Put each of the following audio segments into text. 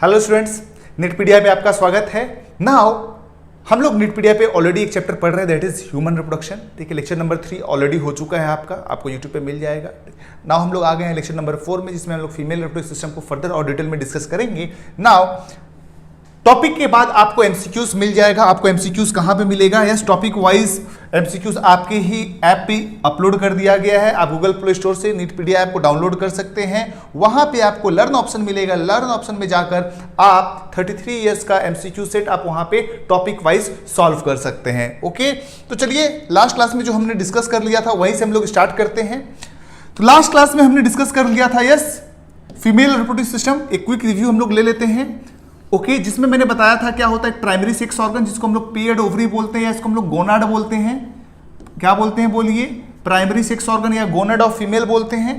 Hello students, नेटपीडिया में आपका स्वागत है। नाउ हम लोग नेटपीडिया पे ऑलरेडी एक चैप्टर पढ़ रहे हैं, दैट इज ह्यूमन रिप्रोडक्शन। ठीक है, लेक्चर नंबर 3 ऑलरेडी हो चुका है आपको यूट्यूब पे मिल जाएगा। नाउ हम लोग आ गए हैं लेक्चर नंबर 4 में, जिसमें हम लोग फीमेल रिप्रोडक्टिव सिस्टम को फर्दर और डिटेल में डिस्कस करेंगे। नाउ टॉपिक के बाद आपको एमसीक्यूज मिल जाएगा। आपको एमसीक्यूज कहां पे मिलेगा? यस, टॉपिक वाइज एमसीक्यूज आपके ही ऐप पे अपलोड कर दिया गया है। आप गूगल प्ले स्टोर से नेटपीडिया ऐप को डाउनलोड कर सकते हैं। वहां पे आपको लर्न ऑप्शन मिलेगा। लर्न ऑप्शन में जाकर आप 33 इयर्स का एमसीक्यू सेट आप वहां पे टॉपिक वाइज सॉल्व कर सकते हैं। ओके, तो चलिए लास्ट क्लास में जो हमने डिस्कस कर लिया था वहीं से हम लोग स्टार्ट करते हैं। तो लास्ट क्लास में हमने डिस्कस कर लिया था यस फीमेल रिप्रोडक्टिव सिस्टम। एक क्विक रिव्यू हम लोग ले लेते हैं। ओके, जिसमें मैंने बताया था क्या होता है प्राइमरी सेक्स ऑर्गन, जिसको हम लोग पेयर्ड ओवरी बोलते हैं या इसको हम लोग गोनाड बोलते हैं। क्या बोलते हैं बोलिए? प्राइमरी सेक्स ऑर्गन या गोनाड ऑफ फीमेल बोलते हैं।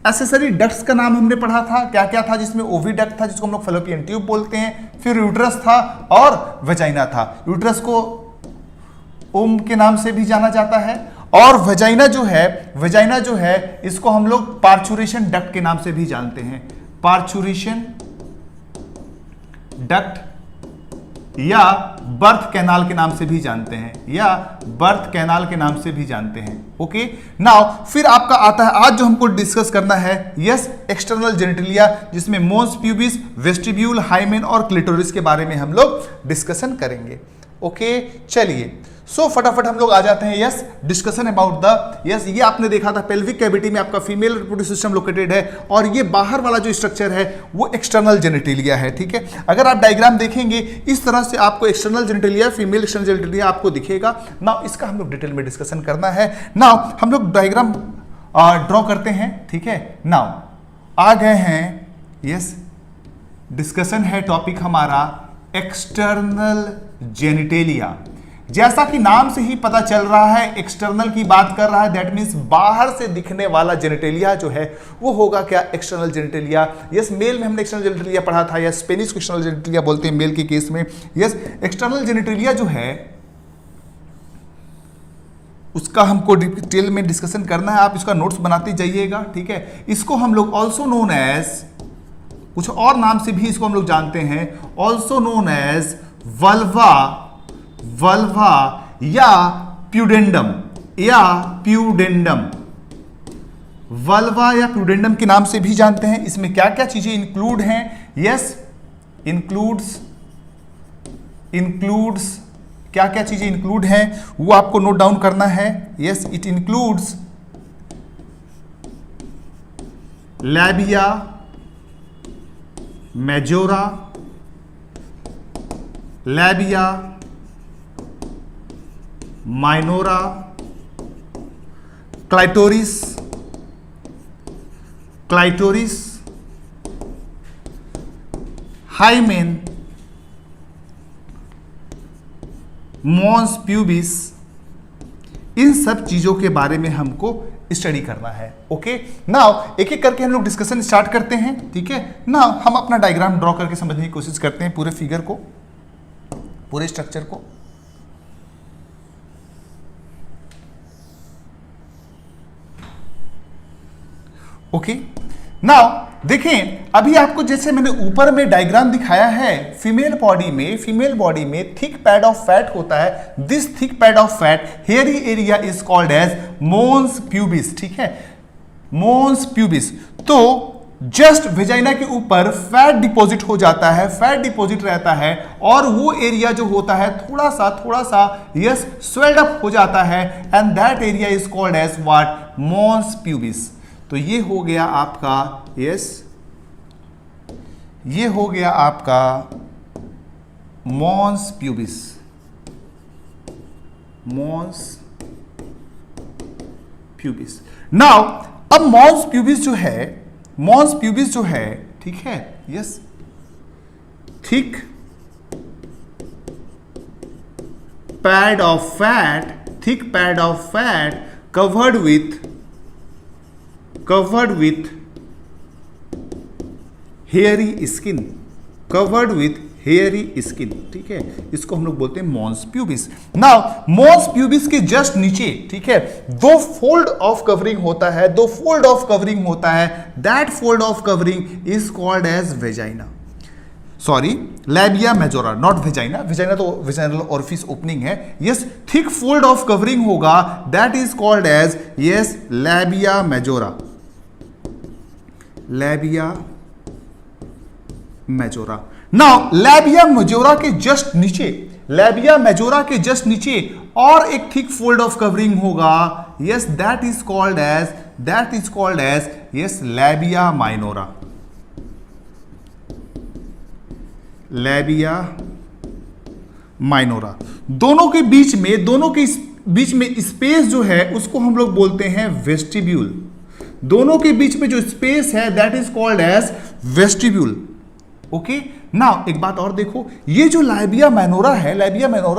एसेसरी डक्ट्स का नाम हमने पढ़ा था, क्या क्या था, जिसमें ओविडक्ट था जिसको हम लोग फैलोपियन ट्यूब बोलते हैं। फिर यूट्रस था और वेजाइना था। यूट्रस को ओम के नाम से भी जाना जाता है और वेजाइना जो है इसको हम लोग पार्चुरेशन डक्ट के नाम से भी जानते हैं। पार्चुरेशन डक्ट या बर्थ कैनाल के नाम से भी जानते हैं। ओके, नाउ फिर आपका आता है आज जो हमको डिस्कस करना है यस एक्सटर्नल जेनिटलिया, जिसमें मोन्स प्यूबिस, वेस्टिब्यूल, हाइमेन और क्लिटोरिस के बारे में हम लोग डिस्कशन करेंगे। ओके, चलिए सो फटाफट हम लोग आ जाते हैं yes discussion about the yes. ये आपने देखा था पेल्विक कैविटी में आपका फीमेल रिप्रोडक्टिव सिस्टम लोकेटेड है और ये बाहर वाला जो स्ट्रक्चर है वो एक्सटर्नल जेनिटलिया है। ठीक है, अगर आप डायग्राम देखेंगे इस तरह से आपको external genitalia, female external genitalia आपको दिखेगा। नाउ इसका हम लोग डिटेल में डिस्कशन करना है। नाउ हम लोग डायग्राम ड्रॉ करते हैं। ठीक है, नाउ आ गए हैं यस डिस्कशन है टॉपिक हमारा एक्सटर्नल जेनिटेलिया। जैसा कि नाम से ही पता चल रहा है एक्सटर्नल की बात कर रहा है, दैट मींस बाहर से दिखने वाला जेनिटेलिया जो है वो होगा क्या? External genitalia. यस, मेल में हमने एक्सटर्नल जेनिटेलिया पढ़ा था या स्पेनिश को एक्सटर्नल जेनिटेलिया बोलते हैं मेल के केस में। यस, एक्सटर्नल जेनिटेलिया जो है उसका हमको डिटेल में डिस्कशन करना है। आप इसका नोट्स बनाते जाइएगा। ठीक है, इसको हम लोग ऑल्सो नोन एज, कुछ और नाम से भी इसको हम लोग जानते हैं, ऑल्सो नोन एज वल्वा या प्यूडेंडम वल्वा या प्यूडेंडम के नाम से भी जानते हैं। इसमें क्या क्या चीजें इंक्लूड हैं? यस, इंक्लूड्स क्या क्या चीजें इंक्लूड हैं वो आपको नोट डाउन करना है। Yes, it includes labia majora, labia minora, clitoris, hymen, mons pubis. इन सब चीजों के बारे में हमको स्टडी करना है। ओके, नाउ एक एक करके हम लोग डिस्कशन स्टार्ट करते हैं। ठीक है, नाउ हम अपना डायग्राम ड्रॉ करके समझने की कोशिश करते हैं पूरे फिगर को, पूरे स्ट्रक्चर को। ओके, नाउ देखें अभी आपको जैसे मैंने ऊपर में डायग्राम दिखाया है, फीमेल बॉडी में थिक पैड ऑफ फैट होता है। This thick pad of fat hairy area is called as mons pubis. ठीक है, मोन्स प्यूबिस। तो जस्ट वेजाइना के ऊपर फैट डिपॉजिट हो जाता है, फैट डिपॉजिट रहता है और वो एरिया जो होता है थोड़ा सा यस स्वेल्ड अप हो जाता है and that area is called as what? Mons pubis. तो ये हो गया आपका यस, ये हो गया आपका मोन्स प्यूबिस। नाउ अब मोन्स प्यूबिस जो है ठीक है yes, thick pad of fat covered with hairy skin, ठीक है, इसको हम लोग बोलते हैं mons pubis. Now mons pubis के जस्ट नीचे ठीक है दो फोल्ड ऑफ कवरिंग होता है, that fold of covering is called as vagina. Sorry, labia majora, not vagina, vagina तो वेजाइनल ओरिफिस ओपनिंग है। Yes, thick fold of covering होगा, that is called as yes labia majora, labia majora. Now labia majora के just नीचे, labia majora के just नीचे और एक thick fold of covering होगा, yes that is called as yes labia minora, labia minora. दोनों के बीच में स्पेस जो है उसको हम लोग बोलते हैं वेस्टिब्यूल। दोनों के बीच में जो स्पेस है that is called as vestibule. Okay, now एक बात और देखो, ये जो लैबिया माइनोरा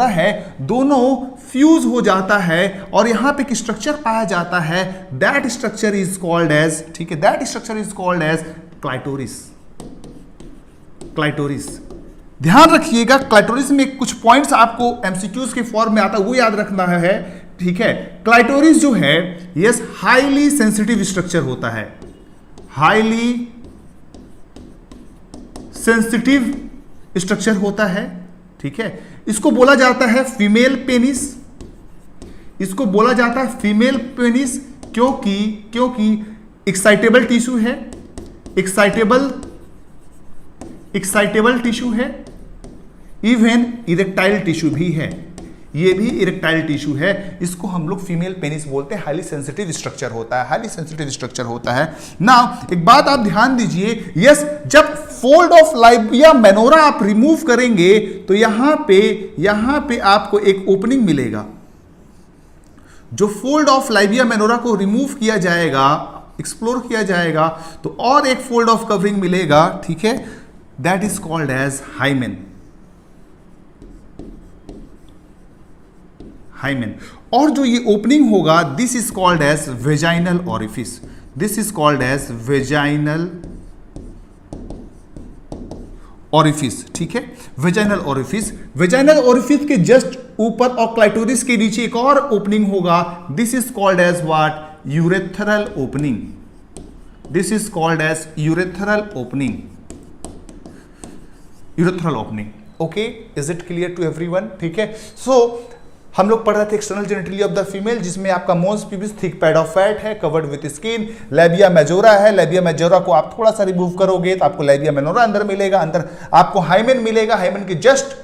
है, दोनों फ्यूज हो जाता है और यहां पे एक स्ट्रक्चर पाया जाता है, that structure is called as, ठीक है, that structure is called as clitoris. Clitoris, ध्यान रखिएगा, क्लाइटोरिस में कुछ पॉइंट्स आपको एमसीक्यूज के फॉर्म में आता है, वो याद रखना है, ठीक है। क्लाइटोरिस जो है यस हाईली सेंसिटिव स्ट्रक्चर होता है, हाईली सेंसिटिव स्ट्रक्चर होता है, ठीक है। इसको बोला जाता है फीमेल पेनिस, इसको बोला जाता है फीमेल पेनिस क्योंकि एक्साइटेबल टिश्यू है, एक्साइटेबल टिश्यू है, इवन इरेक्टाइल टिश्यू भी है, ये भी इरेक्टाइल टिश्यू है, इसको हम लोग फीमेल पेनिस बोलते हैं। हाईली सेंसिटिव स्ट्रक्चर होता है, हाईली सेंसिटिव स्ट्रक्चर होता है। नाउ एक बात आप ध्यान दीजिए, यस जब फोल्ड ऑफ लैबिया मेनोरा आप रिमूव करेंगे तो यहां पे आपको एक ओपनिंग मिलेगा। जो फोल्ड ऑफ लैबिया मेनोरा को रिमूव किया जाएगा, एक्सप्लोर किया जाएगा, तो और एक फोल्ड ऑफ कवरिंग मिलेगा, ठीक है, that is called as hymen. Hymen, और जो ये ओपनिंग होगा this is called as vaginal orifice, this is called as vaginal orifice, ठीक है, वेजाइनल ओरिफिस। वेजाइनल ओरिफिस के जस्ट ऊपर और क्लाइटोरिस के नीचे एक और ओपनिंग होगा, this is called as what, urethral opening, this is called as urethral opening, urethral opening. Okay, is it clear to everyone? ठीक है, सो हम लोग पढ़ रहे थे external genitalia of the female, जिसमें आपका mons pubis thick pad of fat है covered with skin, labia majora है, लैबिया मेजोरा को आप थोड़ा सा रिमूव करोगे तो आपको लैबिया मेनोरा अंदर मिलेगा, अंदर आपको हाइमेन मिलेगा, हाइमेन के जस्ट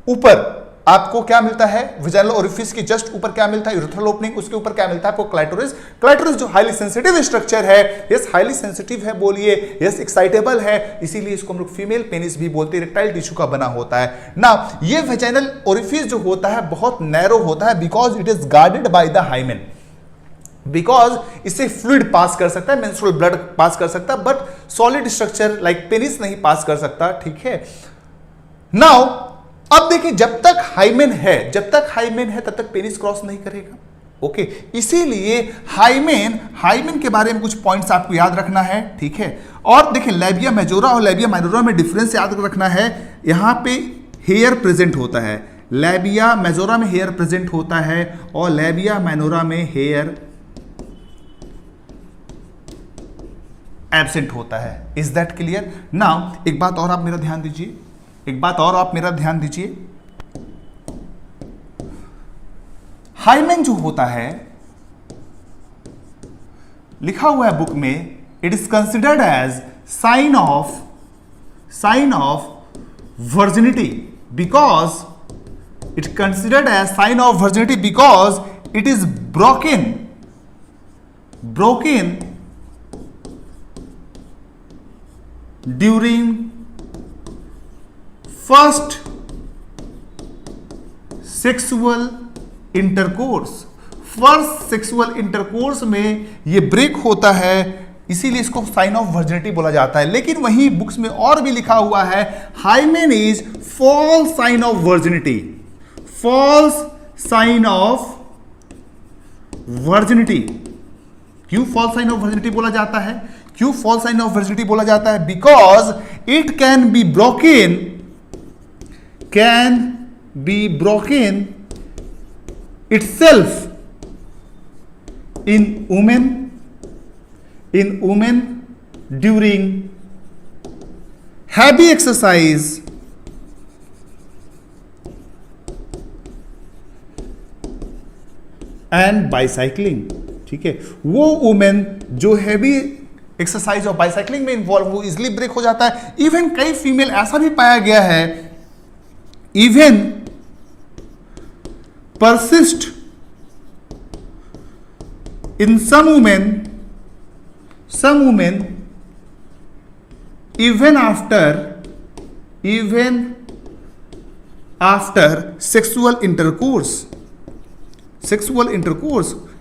ऊपर आपको क्या मिलता है, वेजाइनल ओरिफिस के जस्ट ऊपर क्या मिलता है, यूरेथ्रल ओपनिंग, उसके ऊपर क्या मिलता है आपको क्लाइटोरिस। क्लाइटोरिस जो हाईली सेंसिटिव स्ट्रक्चर है, यस हाईली सेंसिटिव है बोलिए, यस एक्साइटेबल है, इसीलिए इसको हम लोग फीमेल पेनिस भी बोलते हैं, इरेक्टाइल टिश्यू का बना होता है ना। ये वेजाइनल ओरिफिस जो होता है बहुत नैरो होता है, because it is guarded by the hymen, because इससे फ्लूइड पास कर सकता है, मेंस्ट्रुअल ब्लड पास कर सकता है, but solid structure like penis नहीं पास कर सकता, ठीक है। नाउ अब देखिए, जब तक हाइमेन है तब तक पेनिस क्रॉस नहीं करेगा। ओके, इसीलिए हाइमेन के बारे में कुछ पॉइंट्स आपको याद रखना है, ठीक है। और देखिए लैबिया मेजोरा और लैबिया माइनोरा में डिफरेंस याद रखना है, यहां पे हेयर प्रेजेंट होता है, लैबिया मेजोरा में हेयर प्रेजेंट होता है और लैबिया माइनोरा में हेयर एब्सेंट होता है। Is that clear? नाउ एक बात और आप मेरा ध्यान दीजिए, हाइमेन जो होता है, लिखा हुआ है बुक में, it is considered as sign of virginity, because it is broken during first sexual intercourse में ये ब्रेक होता है, इसीलिए इसको साइन ऑफ वर्जिनिटी बोला जाता है। लेकिन वहीं बुक्स में और भी लिखा हुआ है, hymen is false sign of virginity, क्यों फॉल्स साइन ऑफ वर्जिनिटी बोला जाता है? Because it can be broken itself in women during heavy exercise and bicycling, ठीक है, वो वुमेन जो हैवी एक्सरसाइज और बाइसाइक्लिंग में इन्वॉल्व, वो इजिली ब्रेक हो जाता है। इवन कई फीमेल ऐसा भी पाया गया है, even persist in some women even after sexual intercourse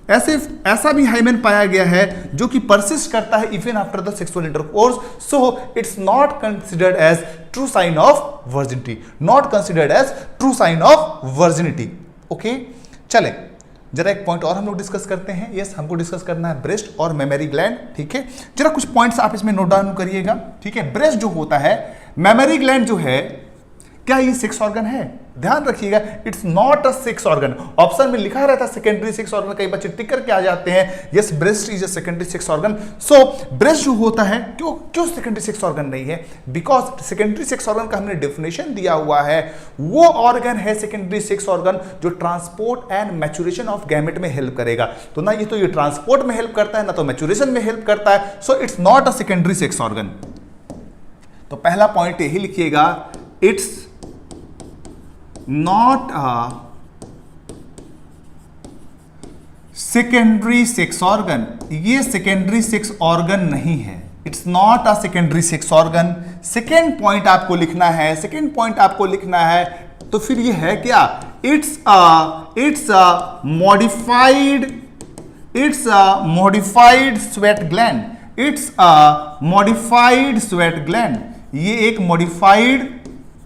ऐसा भी हाइमेन पाया गया है जो कि परसिस्ट करता है even after the sexual intercourse, so it's not considered as true sign of virginity, okay. चले जरा एक पॉइंट और हम लोग डिस्कस करते हैं। यस, हमको डिस्कस करना है ब्रेस्ट और मेमरी ग्लैंड, ठीक है। जरा कुछ पॉइंट्स आप इसमें नोट डाउन करिएगा, ठीक है। ब्रेस्ट जो होता है, मेमरी ग्लैंड जो है, क्या ये सेक्स ऑर्गन है? ध्यान रखिएगा, it's not a sex organ. Option में लिखा रहता है सेकेंडरी सेक्स ऑर्गन, कई बच्चे टिक करके आ जाते हैं, yes breast is a secondary sex organ. So breast जो होता है, क्यों सेकेंडरी सेक्स ऑर्गन नहीं है? बिकॉज सेकेंडरी सेक्स ऑर्गन का हमने डेफिनेशन दिया हुआ है, वो ऑर्गन है सेकेंडरी सेक्स ऑर्गन जो transport and maturation of gamete में हेल्प करेगा। तो ना ये तो ये ट्रांसपोर्ट में हेल्प करता है, ना तो मैच्योरेशन में हेल्प करता है, सो it's not a secondary sex organ. तो पहला पॉइंट यही लिखिएगा, it's not a secondary sex organ, ये secondary sex organ नहीं है, it's not a secondary sex organ। Second point आपको लिखना है, तो फिर ये है क्या? it's a modified sweat gland, ये एक modified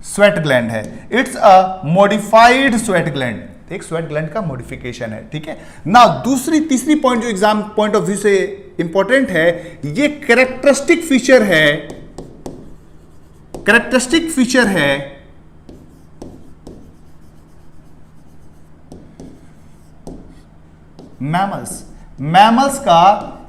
स्वेट ग्लैंड है, it's a modified sweat gland, एक स्वेट ग्लैंड का मॉडिफिकेशन है, ठीक है ना। तीसरी पॉइंट जो एग्जाम पॉइंट ऑफ व्यू से इंपॉर्टेंट है, ये कैरेक्टरिस्टिक फीचर है मैमल्स का,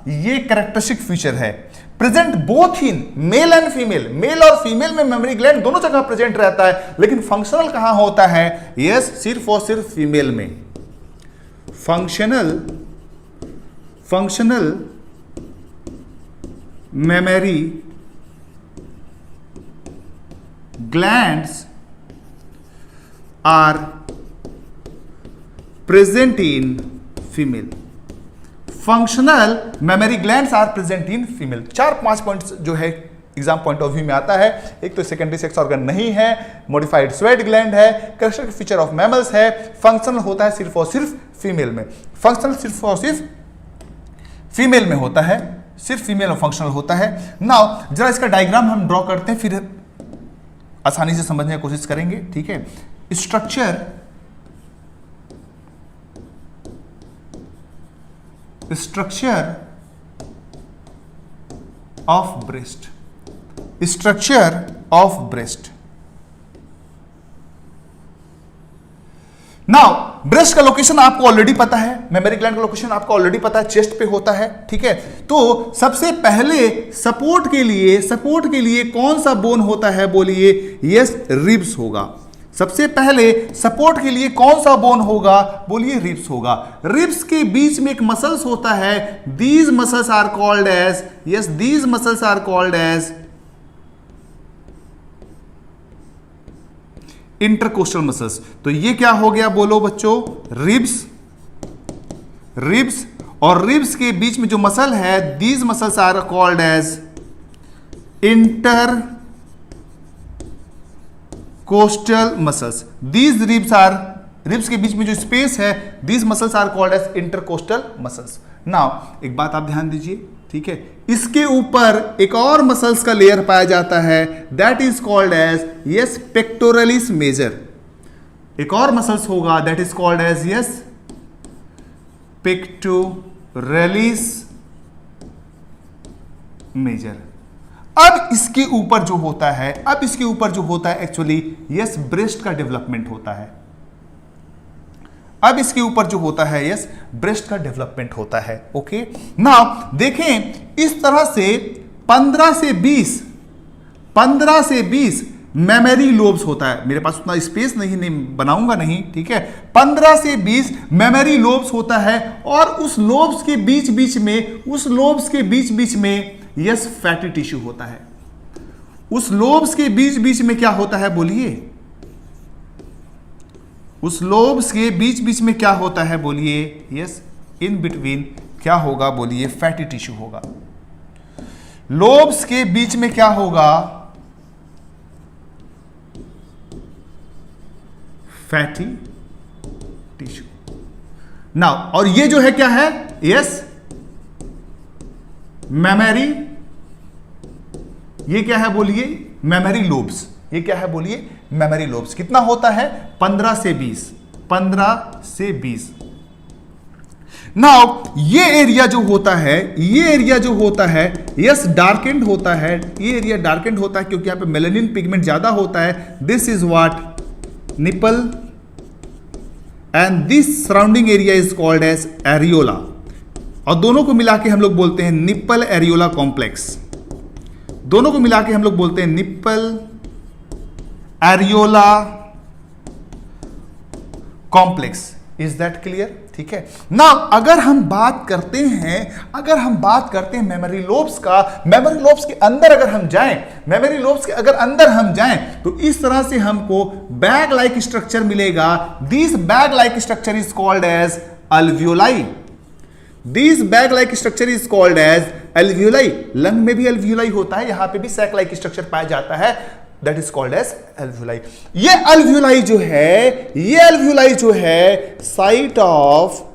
ये कैरेक्टरिस्टिक फीचर है, present both in male and female, male और फीमेल में मेमरी ग्लैंड दोनों जगह प्रेजेंट रहता है, लेकिन फंक्शनल कहां होता है? यस, सिर्फ और सिर्फ फीमेल में। Functional mammary glands are present in female, functional mammary glands are present in female. 4-5 points जो है एग्जाम पॉइंट ऑफ व्यू में आता है। एक तो सेकेंडरी सेक्स ऑर्गन नहीं है, मॉडिफाइड स्वेट ग्लैंड है, कैरेक्टरिस्टिक फीचर ऑफ मैमल्स है, फंक्शनल होता है सिर्फ और सिर्फ फीमेल में, फीमेल में होता है, सिर्फ फीमेल और फंक्शनल होता है। नाउ जरा इसका डायग्राम हम ड्रॉ करते हैं, फिर आसानी से समझने की कोशिश करेंगे, ठीक है। Structure of breast. Now breast का लोकेशन आपको ऑलरेडी पता है, मेमरी ग्लैंड का लोकेशन आपको ऑलरेडी पता है, चेस्ट पे होता है, ठीक है। तो सबसे पहले सपोर्ट के लिए कौन सा बोन होता है? बोलिए, यस रिब्स होगा। सबसे पहले सपोर्ट के लिए कौन सा बोन होगा? बोलिए रिब्स होगा। रिब्स के बीच में एक मसल्स होता है, these muscles are called as intercostal muscles. तो ये क्या हो गया? बोलो बच्चों, रिब्स और रिब्स के बीच में जो मसल है, these muscles are called as intercostal muscles. These ribs के बीच में जो स्पेस है, these muscles are called as intercostal muscles. Now एक बात आप ध्यान दीजिए, ठीक है, इसके ऊपर एक और मसल्स का लेयर पाया जाता है, that is called as yes pectoralis major. एक और मसल्स होगा that is called as yes pectoralis major. अब इसके ऊपर जो होता है, एक्चुअली यस ब्रेस्ट का डेवलपमेंट होता है। अब इसके ऊपर जो होता है, यस ब्रेस्ट का डेवलपमेंट होता है, ओके। नाउ देखें, इस तरह से 15 से 20 मेमोरी लोब्स होता है। मेरे पास उतना स्पेस नहीं बनाऊंगा नहीं, ठीक है। 15 से 20 मेमोरी लोब्स होता है और उस लोब्स के बीच बीच में यस फैटी टिश्यू होता है। उस लोब्स के बीच बीच में क्या होता है बोलिए? उस लोब्स के बीच बीच में क्या होता है बोलिए? यस, इन बिटवीन क्या होगा बोलिए? फैटी टिश्यू होगा। लोब्स के बीच में क्या होगा? Fatty tissue. नाउ, और ये जो है क्या है? Yes, memory. ये क्या है बोलिए? Memory lobes. ये क्या है बोलिए? Memory lobes. कितना होता है? 15 से 20। 15 से 20। नाउ ये एरिया जो होता है, यस, डार्केंड होता है। ये एरिया डार्केंड होता है क्योंकि यहां पे मेलानिन पिगमेंट ज्यादा होता है। This is what? Nipple. And this surrounding area is called as areola. और दोनों को मिला के हम लोग बोलते हैं निप्पल एरियोला कॉम्प्लेक्स। दोनों को मिला के हम लोग बोलते हैं nipple areola complex. Is that clear? ठीक है ना। अगर हम बात करते हैं मेमोरी लोब्स का, मेमोरी लोब्स के अंदर अगर हम जाएं, तो इस तरह से हमको बैग लाइक स्ट्रक्चर मिलेगा। This bag like structure is called as alveoli. This bag like structure is called as alveoli. Lung में भी अल्वियोलाई होता है, यहां पे भी सैक लाइक स्ट्रक्चर पाया जाता है, that is called as alveoli. ये अल्वियोलाई जो है site of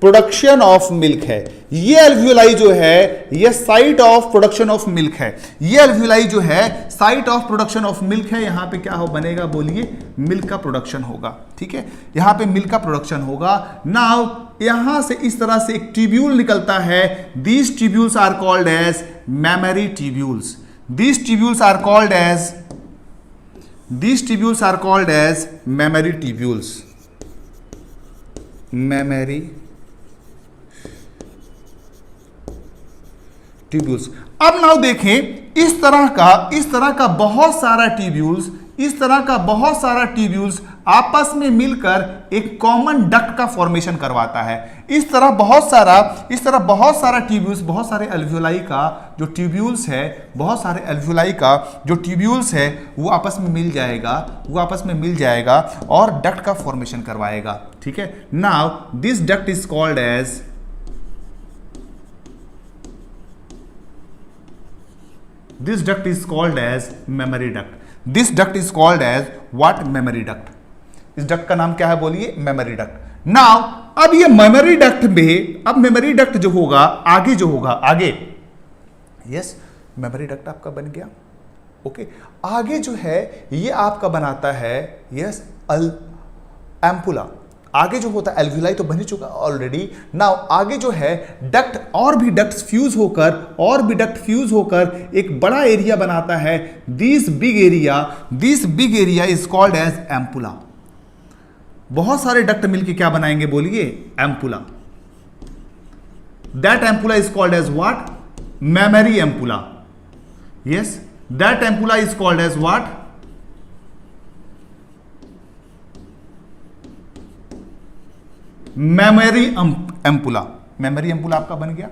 production of milk है। ये अल्वियोलाई जो है ये site of production of milk है। ये अल्वियोलाई जो है site of production of milk है। यहां पे क्या हो बनेगा बोलिए? मिल्क का प्रोडक्शन होगा, ठीक है। यहां पे मिल्क का प्रोडक्शन होगा। नाउ यहां से इस तरह से एक ट्यूब्यूल निकलता है। These tubules are called as mammary tubules. These tubules are called as mammary tubules. Mammary tubules. अब नाउ देखें, इस तरह का बहुत सारा ट्यूब्यूल्स आपस में मिलकर एक कॉमन डक्ट का फॉर्मेशन करवाता है। इस तरह बहुत सारा ट्यूब्यूल्स, बहुत सारे अल्वियोलाई का जो ट्यूब्यूल्स है वो आपस में मिल जाएगा और डक्ट का फॉर्मेशन करवाएगा, ठीक है। Now this duct is called as This duct is called as memory duct. This duct is called as what? Memory duct. इस डक्ट का नाम क्या है बोलिए? Memory duct. नाउ अब ये मेमोरी डक्ट में, अब मेमोरी डक्ट जो होगा आगे, यस, मेमोरी डक्ट आपका बन गया, ओके। आगे जो है ये आपका बनाता है यस एम्पुला। आगे जो होता है एल्वियोलाई तो बन ही चुका ऑलरेडी। नाउ आगे जो है डक्ट और भी डक्ट फ्यूज होकर एक बड़ा एरिया बनाता है। This big area is called as ampulla. बहुत सारे डक्ट मिलके क्या बनाएंगे बोलिए? Ampulla. That ampulla is called as what? Mammary ampulla. Yes, that ampulla is called as what? Mammary ampulla. Mammary ampulla आपका बन गया।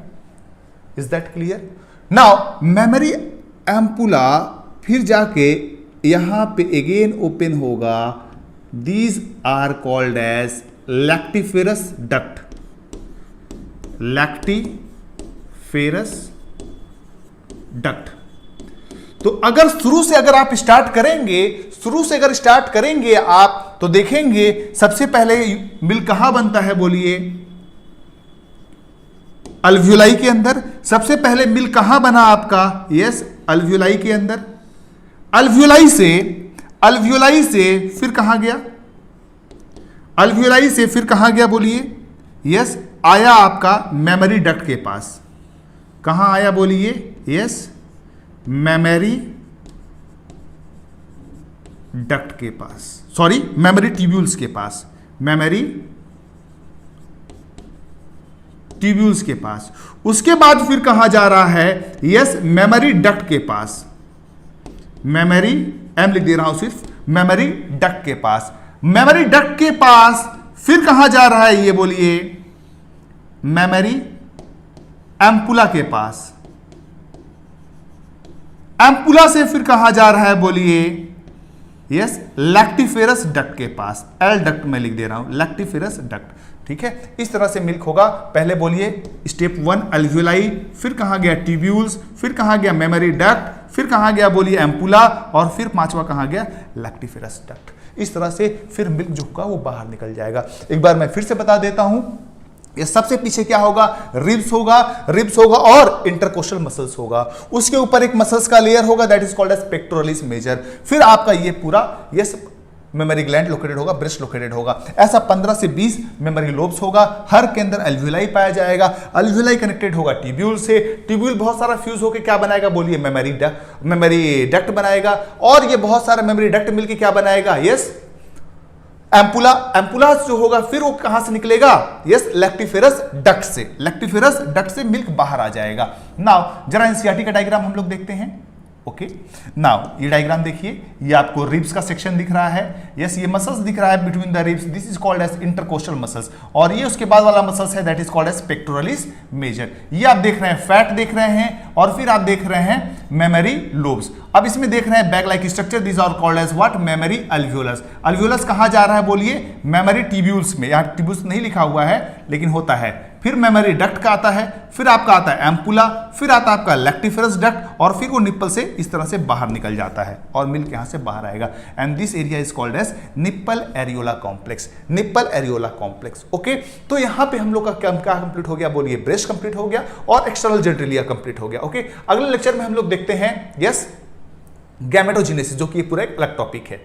Is that clear? Now mammary ampulla फिर जाके यहां पे अगेन ओपन होगा। These are called as lactiferous duct. Lactiferous duct. तो अगर शुरू से आप स्टार्ट करेंगे आप तो देखेंगे सबसे पहले मिल्क कहां बनता है बोलिए? अल्वियोलाई के अंदर। सबसे पहले मिल्क कहां बना आपका? यस, अल्वियोलाई के अंदर। अल्वियोलाई से फिर कहां गया? अल्वियोलाई से फिर कहां गया बोलिए? यस, आया आपका मेमोरी डक्ट के पास। कहां आया बोलिए? यस, मेमोरी डक्ट के पास, सॉरी मेमोरी ट्यूब्यूल्स के पास। मेमोरी ट्यूब्यूल्स के पास। उसके बाद फिर कहां जा रहा है, यस मेमोरी डक्ट के पास, मेमोरी एम लिख दे रहा हूं सिर्फ, मेमोरी डक्ट के पास। मेमोरी डक्ट के पास फिर कहां जा रहा है, ये बोलिए मेमोरी एम्पुला के पास। एम्पुला से फिर कहां जा रहा है, बोलिए यस लैक्टिफेरस डक्ट के पास, एल डक्ट में लिख दे रहा हूं, लैक्टिफेरस डक्ट। ठीक है, इस तरह से मिल्क होगा। पहले बोलिए स्टेप 1 अल्वियोलाई, फिर कहां गया ट्यूब्यूल्स, फिर कहां गया मेमोरी डक्ट, फिर कहां गया बोलिए एम्पुला, और फिर पांचवा कहां गया लैक्टिफेरस डक्ट। इस तरह से फिर मिल्क जो होगा वो बाहर निकल जाएगा। एक बार मैं फिर से बता देता हूं, ये सबसे पीछे क्या होगा, रिब्स होगा, रिब्स होगा और इंटरकोस्टल मसल्स होगा। उसके ऊपर एक मसल्स का लेयर होगा that is called as pectoralis major. फिर आपका ये पूरा यस मेमोरी ग्लैंड लोकेटेड होगा, ब्रेस्ट लोकेटेड होगा। ऐसा 15 से 20 मेमोरी लोब्स होगा। हर के अंदर अल्वियोलाई पाया जाएगा। अल्वियोलाई कनेक्टेड होगा ट्यूब्यूल से। ट्यूब्यूल बहुत सारा फ्यूज होकर क्या बनाएगा, बोलिए मेमोरी डक्ट बनाएगा। और ये बहुत सारा मेमोरी डक्ट मिलकर क्या बनाएगा, यस एम्पुला। एम्पुला जो होगा फिर वो कहां से निकलेगा, यस लैक्टिफेरस डक्ट से। लैक्टिफेरस डक्ट से मिल्क बाहर आ जाएगा। नाउ जरा एनसीईआरटी का डायग्राम हम लोग देखते हैं। ओके, नाउ ये डायग्राम देखिए, ये आपको रिब्स का सेक्शन दिख रहा है। यस ये मसल्स दिख रहा है between the ribs, this is called as intercostal muscles. और ये उसके बाद वाला मसल्स है that is called as pectoralis major. ये आप देख रहे हैं फैट देख रहे हैं, और फिर आप देख रहे हैं मेमोरी लोब्स। अब इसमें देख रहे हैं bag like structure, this are called as what, mammary alveolus. Alveolus कहां जा रहा है, बोलिए मेमोरी ट्यूब्यूल्स में। यहां ट्यूब्यूल्स नहीं लिखा हुआ है लेकिन होता है। फिर मेमोरी डक्ट का आता है, फिर आपका आता है एम्पुला, फिर आता है आपका लैक्टिफेरस डक्ट, और फिर वो निप्पल से इस तरह से बाहर निकल जाता है और मिल्क यहां से बाहर आएगा। And this area is called as nipple areola complex, nipple areola complex. Okay, तो यहां पे हम लोग का क्या कंप्लीट हो गया, बोलिए ब्रेस्ट कंप्लीट हो गया और एक्सटर्नल जेनिटलिया कंप्लीट हो गया। ओके, अगले लेक्चर में हम लोग देखते हैं यस गैमेटोजेनेसिस, जो कि पूरा एक अलग टॉपिक है।